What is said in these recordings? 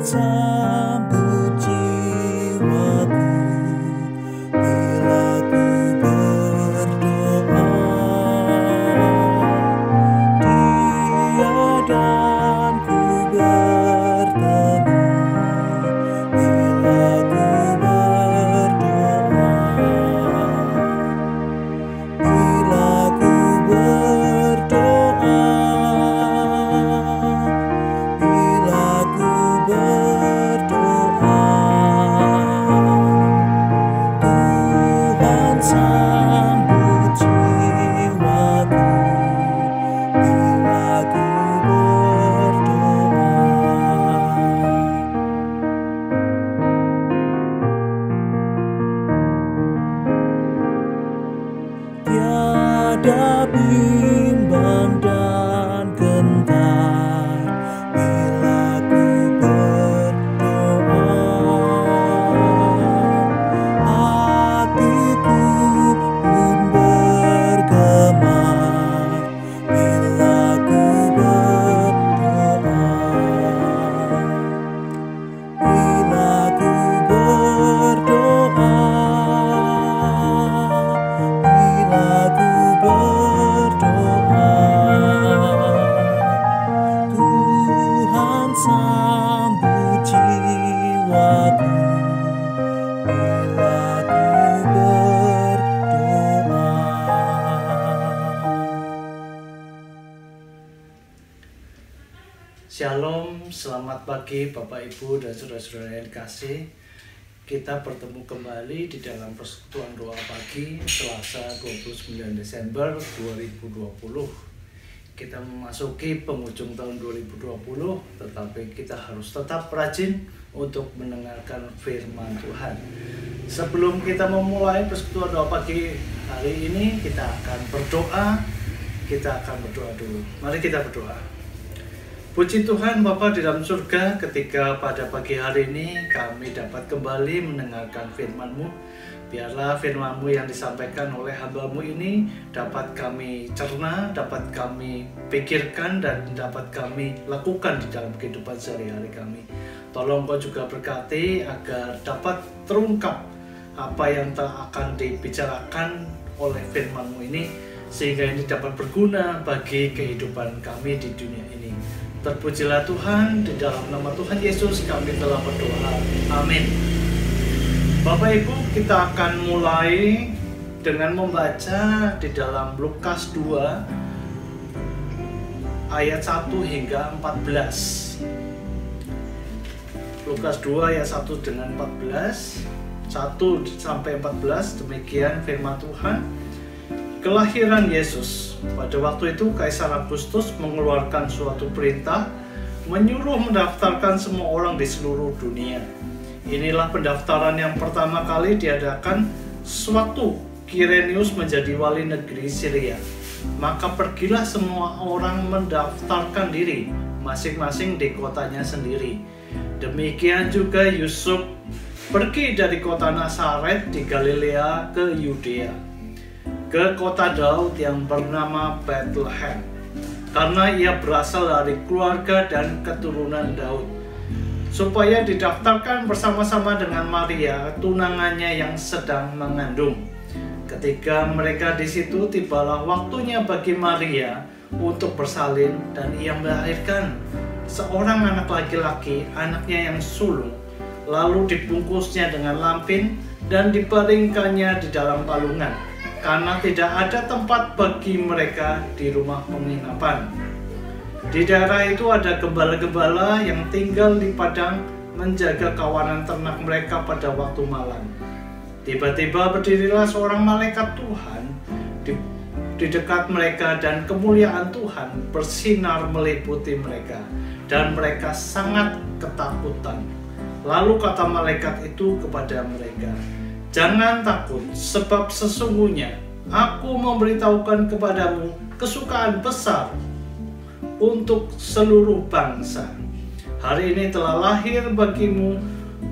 sambut jiwaku bila ku berdoa. Dia dan ku bertemu bila ku berdoa. Bila ku berdoa, bila ku berdoa, Tuhan sambut jiwaku bila ku berdoa. Tiada bimbang dan gentar bila ku berdoa. Hatiku pun bergemar bila ku berdoa. Bila ku berdoa, bila ku berdoa, Tuhan sambut jiwaku bila ku berdoa. Shalom, selamat pagi Bapak Ibu dan saudara-saudara yang dikasih. Kita bertemu kembali di dalam persekutuan doa pagi Selasa 29 Desember 2020. Kita memasuki penghujung tahun 2020, tetapi kita harus tetap rajin untuk mendengarkan firman Tuhan. Sebelum kita memulai persekutuan doa pagi hari ini, kita akan berdoa. Kita akan berdoa dulu. Mari kita berdoa. Puji Tuhan Bapa di dalam surga, ketika pada pagi hari ini kami dapat kembali mendengarkan firman-Mu. Biarlah firman-Mu yang disampaikan oleh hamba-Mu ini dapat kami cerna, dapat kami pikirkan, dan dapat kami lakukan di dalam kehidupan sehari-hari kami. Tolong Kau juga berkati agar dapat terungkap apa yang akan dibicarakan oleh firman-Mu ini, sehingga ini dapat berguna bagi kehidupan kami di dunia ini. Terpujilah Tuhan, di dalam nama Tuhan Yesus kami telah berdoa. Amin. Bapak Ibu, kita akan mulai dengan membaca di dalam Lukas 2 ayat 1 hingga 14. Lukas 2 ayat 1 dengan 14, 1 sampai 14, demikian firman Tuhan. Kelahiran Yesus. Pada waktu itu Kaisar Agustus mengeluarkan suatu perintah menyuruh mendaftarkan semua orang di seluruh dunia. Inilah pendaftaran yang pertama kali diadakan sewaktu Quirinius menjadi wali negeri Syria. Maka pergilah semua orang mendaftarkan diri masing-masing di kotanya sendiri. Demikian juga Yusuf pergi dari kota Nazaret di Galilea ke Yudea, ke kota Daud yang bernama Bethlehem, karena ia berasal dari keluarga dan keturunan Daud, supaya didaftarkan bersama-sama dengan Maria, tunangannya yang sedang mengandung. Ketika mereka di situ, tibalah waktunya bagi Maria untuk bersalin, dan ia melahirkan seorang anak laki-laki, anaknya yang sulung. Lalu dibungkusnya dengan lampin dan dibaringkannya di dalam palungan, karena tidak ada tempat bagi mereka di rumah penginapan. Di daerah itu ada gembala-gembala yang tinggal di padang menjaga kawanan ternak mereka pada waktu malam. Tiba-tiba berdirilah seorang malaikat Tuhan di dekat mereka, dan kemuliaan Tuhan bersinar meliputi mereka, dan mereka sangat ketakutan. Lalu kata malaikat itu kepada mereka, "Jangan takut, sebab sesungguhnya aku memberitahukan kepadamu kesukaan besar untuk seluruh bangsa. Hari ini telah lahir bagimu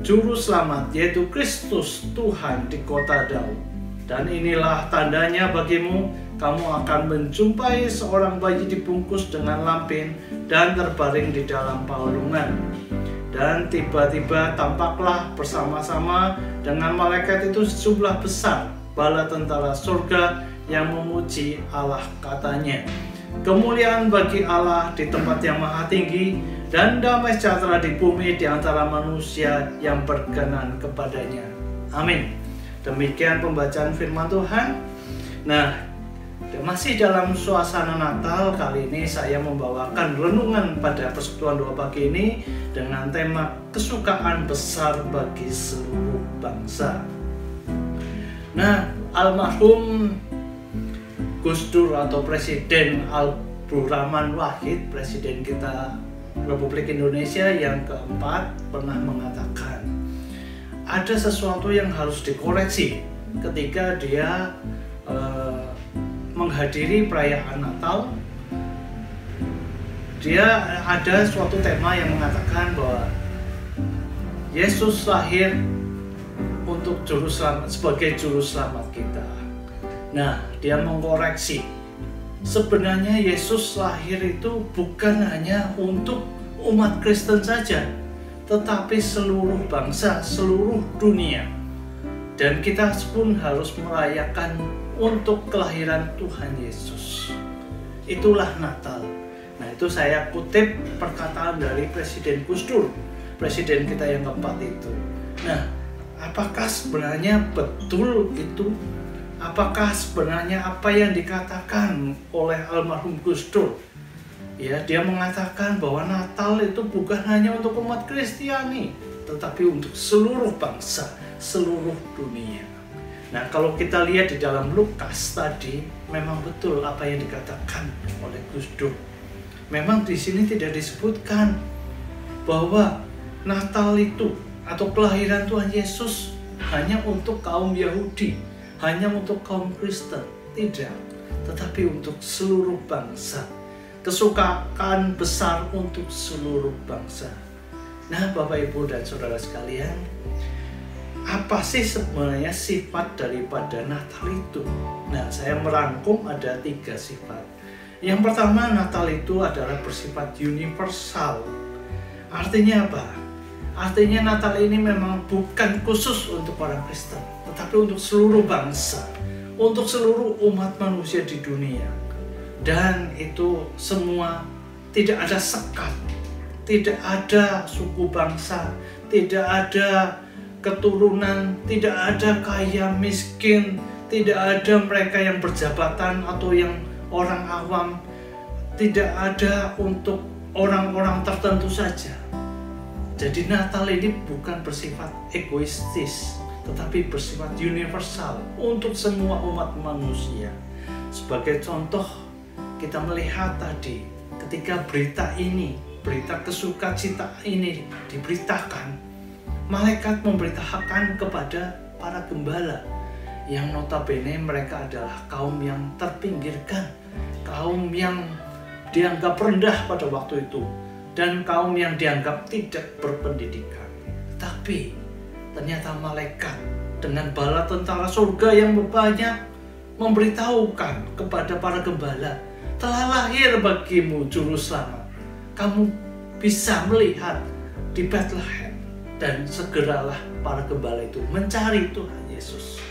Juru Selamat, yaitu Kristus Tuhan di kota Daud. Dan inilah tandanya bagimu, kamu akan menjumpai seorang bayi dibungkus dengan lampin dan terbaring di dalam palungan." Dan tiba-tiba tampaklah bersama-sama dengan malaikat itu sejumlah besar bala tentara surga yang memuji Allah, katanya, "Kemuliaan bagi Allah di tempat yang maha tinggi, dan damai sejahtera di bumi di antara manusia yang berkenan kepadanya." Amin. Demikian pembacaan firman Tuhan. Nah, masih dalam suasana Natal, kali ini saya membawakan renungan pada persekutuan doa pagi ini dengan tema kesukaan besar bagi seluruh bangsa. Nah, almarhum Gus Dur atau Presiden Abdurrahman Wahid, Presiden kita Republik Indonesia yang keempat, pernah mengatakan ada sesuatu yang harus dikoreksi ketika dia menghadiri perayaan Natal. Dia ada suatu tema yang mengatakan bahwa Yesus lahir untuk juru selamat, sebagai juru selamat kita. Nah, dia mengkoreksi, sebenarnya Yesus lahir itu bukan hanya untuk umat Kristen saja, tetapi seluruh bangsa, seluruh dunia. Dan kita pun harus merayakan untuk kelahiran Tuhan Yesus. Itulah Natal. Nah, itu saya kutip perkataan dari Presiden Gus Dur, presiden kita yang keempat itu. Nah, apakah sebenarnya betul itu? Apakah sebenarnya apa yang dikatakan oleh almarhum Gus Dur? Ya, dia mengatakan bahwa Natal itu bukan hanya untuk umat Kristiani, tetapi untuk seluruh bangsa, seluruh dunia. Nah, kalau kita lihat di dalam Lukas tadi, memang betul apa yang dikatakan oleh Gus Dur. Memang di sini tidak disebutkan bahwa Natal itu atau kelahiran Tuhan Yesus hanya untuk kaum Yahudi, hanya untuk kaum Kristen. Tidak, tetapi untuk seluruh bangsa. Kesukaan besar untuk seluruh bangsa. Nah, Bapak, Ibu, dan Saudara sekalian, apa sih sebenarnya sifat daripada Natal itu? Nah, saya merangkum ada 3 sifat. Yang pertama, Natal itu adalah bersifat universal. Artinya apa? Artinya Natal ini memang bukan khusus untuk orang Kristen, tetapi untuk seluruh bangsa, untuk seluruh umat manusia di dunia. Dan itu semua tidak ada sekat, tidak ada suku bangsa, tidak ada keturunan, tidak ada kaya miskin, tidak ada mereka yang berjabatan atau yang orang awam, tidak ada untuk orang-orang tertentu saja. Jadi Natal ini bukan bersifat egoistis, tetapi bersifat universal untuk semua umat manusia. Sebagai contoh, kita melihat tadi ketika berita ini, berita kesukacita ini diberitakan, malaikat memberitakan kepada para gembala yang notabene mereka adalah kaum yang terpinggirkan, kaum yang dianggap rendah pada waktu itu, dan kaum yang dianggap tidak berpendidikan. Tapi ternyata malaikat dengan bala tentara surga yang banyak memberitahukan kepada para gembala, telah lahir bagimu juru selamat. Kamu bisa melihat di Bethlehem. Dan segeralah para gembala itu mencari Tuhan Yesus,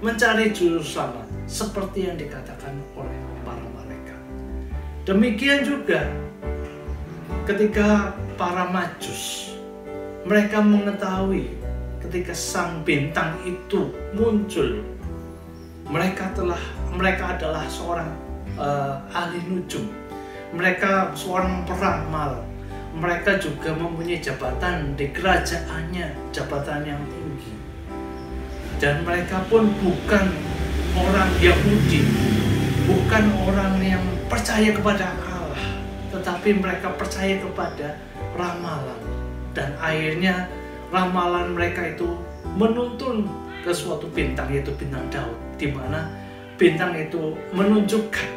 mencari juru selamat seperti yang dikatakan oleh para malaikat. Demikian juga ketika para Majus, mereka mengetahui ketika sang bintang itu muncul, mereka adalah seorang ahli nujum, mereka seorang peramal. Mereka juga mempunyai jabatan di kerajaannya, jabatan yang tinggi. Dan mereka pun bukan orang Yahudi, bukan orang yang percaya kepada Allah, tetapi mereka percaya kepada ramalan. Dan akhirnya ramalan mereka itu menuntun ke suatu bintang, yaitu bintang Daud, di mana bintang itu menunjukkan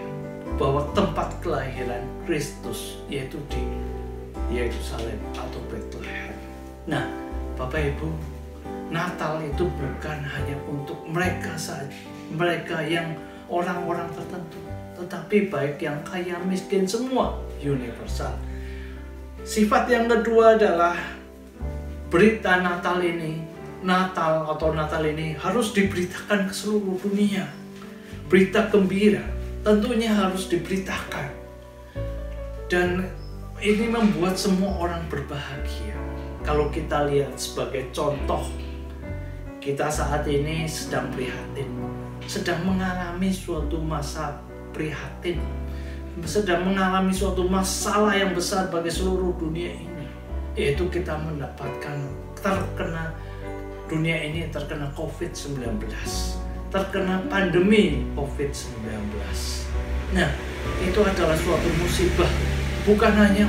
bahwa tempat kelahiran Kristus yaitu di Yerusalem atau Bethlehem. Nah, Bapak Ibu, Natal itu bukan hanya untuk mereka saja, mereka yang orang-orang tertentu, tetapi baik yang kaya miskin semua universal. Sifat yang kedua adalah berita Natal ini harus diberitakan ke seluruh dunia. Berita gembira tentunya harus diberitakan. Dan ini membuat semua orang berbahagia. Kalau kita lihat sebagai contoh, kita saat ini sedang prihatin, sedang mengalami suatu masa prihatin, sedang mengalami suatu masalah yang besar bagi seluruh dunia ini, yaitu kita mendapatkan dunia ini terkena COVID-19, terkena pandemi COVID-19. Nah, itu adalah suatu musibah, bukan hanya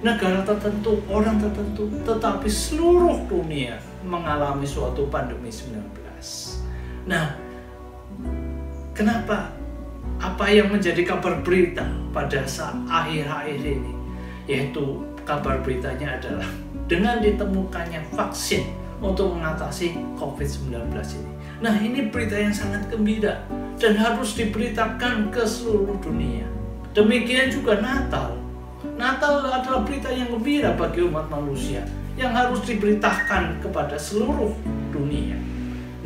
negara tertentu, orang tertentu, tetapi seluruh dunia mengalami suatu pandemi 19. Nah, kenapa? Apa yang menjadi kabar berita pada saat akhir-akhir ini? Yaitu kabar beritanya adalah dengan ditemukannya vaksin untuk mengatasi COVID-19 ini. Nah, ini berita yang sangat gembira dan harus diberitakan ke seluruh dunia. Demikian juga Natal. Natal adalah berita yang gembira bagi umat manusia yang harus diberitakan kepada seluruh dunia.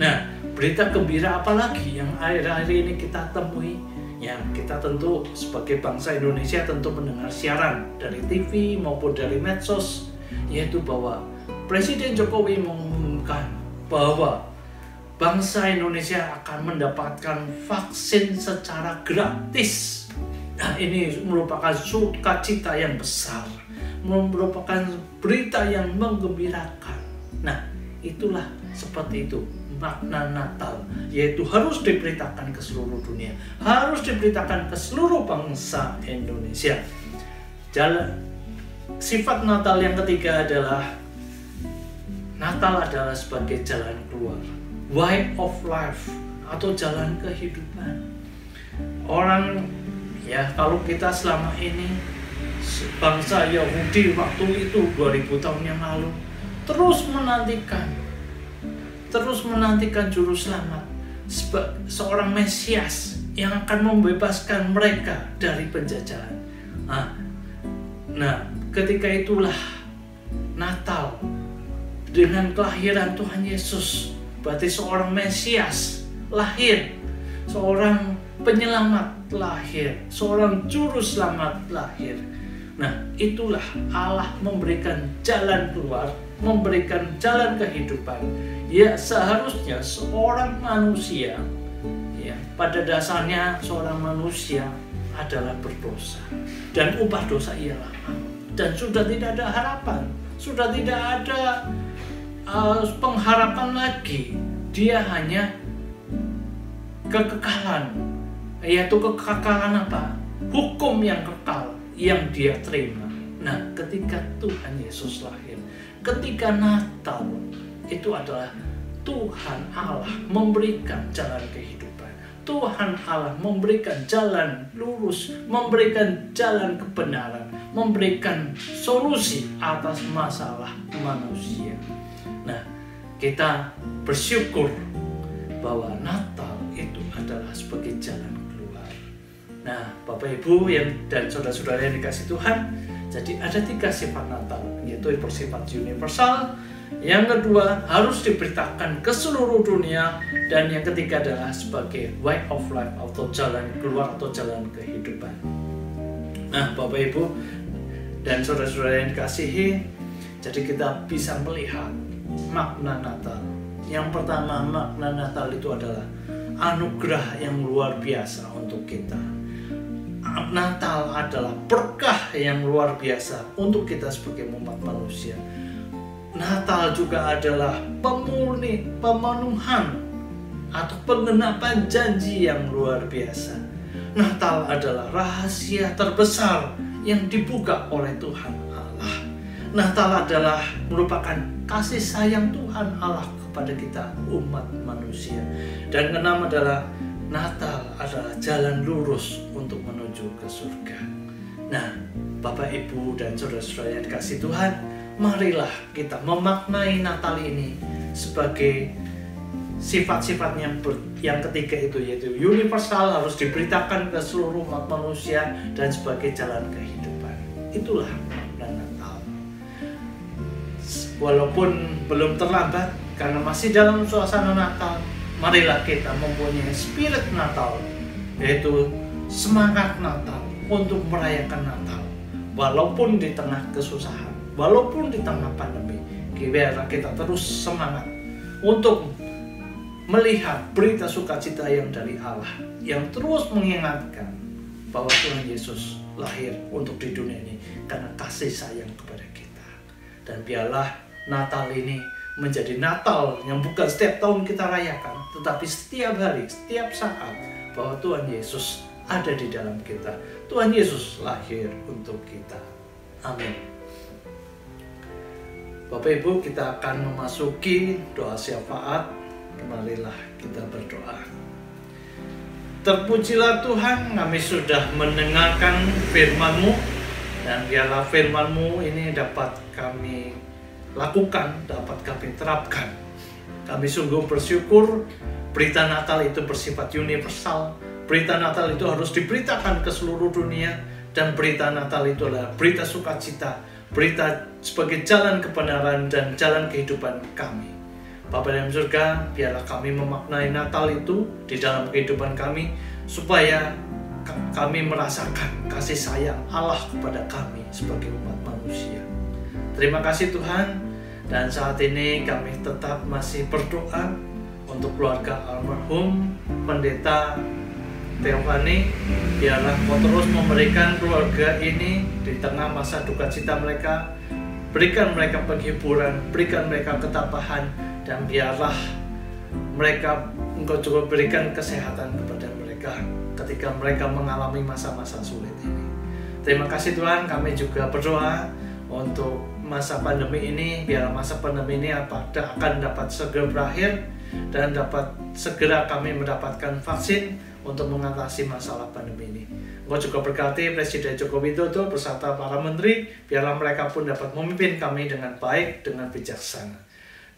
Nah, berita gembira apa lagi yang akhir-akhir ini kita temui? Ya, kita tentu sebagai bangsa Indonesia tentu mendengar siaran dari TV maupun dari medsos, yaitu bahwa Presiden Jokowi mengumumkan bahwa bangsa Indonesia akan mendapatkan vaksin secara gratis. Nah, ini merupakan sukacita yang besar, merupakan berita yang menggembirakan. Nah, itulah seperti itu makna Natal, yaitu harus diberitakan ke seluruh dunia, harus diberitakan ke seluruh bangsa Indonesia. Sifat Natal yang ketiga adalah Natal adalah sebagai jalan keluar, way of life atau jalan kehidupan. Kalau kita selama ini bangsa Yahudi waktu itu 2000 tahun yang lalu terus menantikan juru selamat, seorang Mesias yang akan membebaskan mereka dari penjajahan. Nah, ketika itulah Natal dengan kelahiran Tuhan Yesus, berarti seorang Mesias lahir, seorang penyelamat lahir, seorang juru selamat lahir. Nah, itulah Allah memberikan jalan keluar, memberikan jalan kehidupan. Ya, seharusnya seorang manusia, ya, pada dasarnya seorang manusia adalah berdosa, dan upah dosa ialah maut, dan sudah tidak ada harapan, sudah tidak ada pengharapan lagi. Dia hanya kekekalan, yaitu kekekalan apa? Hukum yang kekal yang dia terima. Nah, ketika Tuhan Yesus lahir, ketika Natal, itu adalah Tuhan Allah memberikan jalan kehidupan. Tuhan Allah memberikan jalan lurus, memberikan jalan kebenaran, memberikan solusi atas masalah manusia. Nah, kita bersyukur bahwa Natal itu adalah sebagai jalan keluar. Nah, Bapak Ibu dan saudara-saudara yang dikasihi Tuhan, jadi ada 3 sifat Natal, yaitu bersifat universal, yang kedua harus diberitakan ke seluruh dunia, dan yang ketiga adalah sebagai way of life atau jalan keluar atau jalan kehidupan. Nah, Bapak Ibu dan saudara-saudara yang dikasihi, jadi kita bisa melihat makna Natal. Yang pertama, makna Natal itu adalah anugerah yang luar biasa untuk kita. Natal adalah berkah yang luar biasa untuk kita sebagai umat manusia. Natal juga adalah pemenuhan atau penggenapan janji yang luar biasa. Natal adalah rahasia terbesar yang dibuka oleh Tuhan Allah. Natal adalah merupakan kasih sayang Tuhan Allah kepada kita umat manusia. Dan keenam adalah Natal adalah jalan lurus untuk menuju ke surga. Nah, Bapak, Ibu, dan saudara-saudara yang dikasihi Tuhan, marilah kita memaknai Natal ini sebagai sifat-sifatnya yang ketiga itu, yaitu universal, harus diberitakan ke seluruh umat manusia, dan sebagai jalan kehidupan. Itulah makna Natal. walaupun belum terlambat karena masih dalam suasana Natal, marilah kita mempunyai spirit Natal, yaitu semangat Natal untuk merayakan Natal. Walaupun di tengah kesusahan, walaupun di tengah pandemi, biarlah kita terus semangat untuk melihat berita sukacita yang dari Allah, yang terus mengingatkan bahwa Tuhan Yesus lahir untuk di dunia ini karena kasih sayang kepada kita. Dan biarlah Natal ini menjadi Natal yang bukan setiap tahun kita rayakan, tetapi setiap hari, setiap saat, bahwa Tuhan Yesus ada di dalam kita. Tuhan Yesus lahir untuk kita. Amin. Bapak Ibu, kita akan memasuki doa syafaat. Marilah kita berdoa. Terpujilah Tuhan, kami sudah mendengarkan firman-Mu, dan biarlah firman-Mu ini dapat kami lakukan, dapat kami terapkan. Kami sungguh bersyukur berita Natal itu bersifat universal. Berita Natal itu harus diberitakan ke seluruh dunia, dan berita Natal itu adalah berita sukacita, berita sebagai jalan kebenaran dan jalan kehidupan kami. Bapa dalam surga, biarlah kami memaknai Natal itu di dalam kehidupan kami, supaya kami merasakan kasih sayang Allah kepada kami sebagai umat manusia. Terima kasih Tuhan, dan saat ini kami tetap masih berdoa untuk keluarga almarhum Pendeta Theophani. Biarlah Kau terus memberikan keluarga ini di tengah masa duka cita mereka, berikan mereka penghiburan, berikan mereka ketabahan, dan biarlah mereka Engkau juga berikan kesehatan kepada mereka ketika mereka mengalami masa-masa sulit ini. Terima kasih Tuhan, kami juga berdoa untuk masa pandemi ini. Biarlah masa pandemi ini akan dapat segera berakhir, dan dapat segera kami mendapatkan vaksin untuk mengatasi masalah pandemi ini. Engkau juga berkati Presiden Joko Widodo beserta para menteri, biarlah mereka pun dapat memimpin kami dengan baik, dengan bijaksana.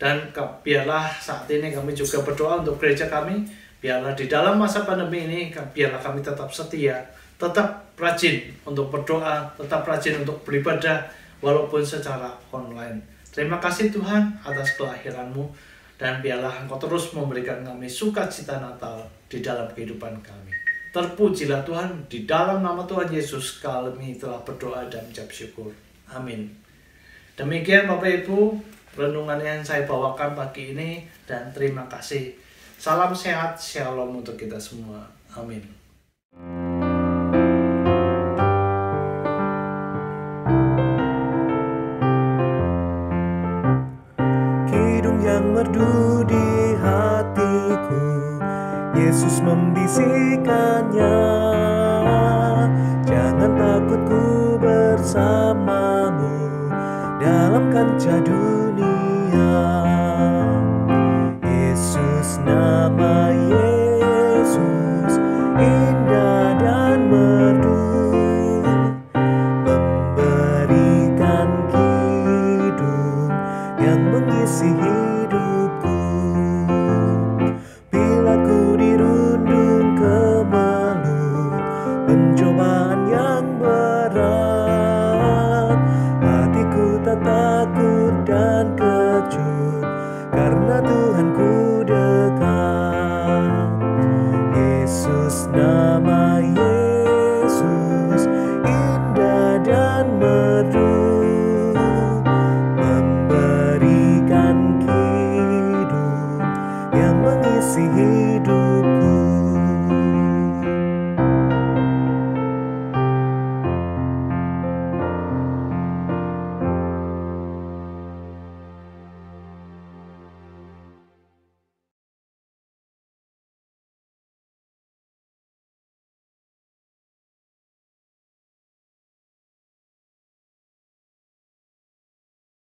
Dan biarlah saat ini kami juga berdoa untuk gereja kami, biarlah di dalam masa pandemi ini, biarlah kami tetap setia, tetap rajin untuk berdoa, tetap rajin untuk beribadah, walaupun secara online. Terima kasih Tuhan atas kelahiran-Mu, dan biarlah Engkau terus memberikan kami sukacita Natal di dalam kehidupan kami. Terpujilah Tuhan, di dalam nama Tuhan Yesus kami telah berdoa dan mengucap syukur. Amin. Demikian Bapak Ibu, renungan yang saya bawakan pagi ini, dan terima kasih. Salam sehat, shalom untuk kita semua. Amin. Kidung yang merdu di hatiku, Yesus membisikkannya. Jangan takut, ku bersamamu dalam kancah dunia. Yesus, nama Yesus indah dan merdu, memberikan kidung yang mengisi hidupku. Bila ku dirundung kemelut pencobaan yang berat, hatiku tak takut dan kejut, karena Tuhanku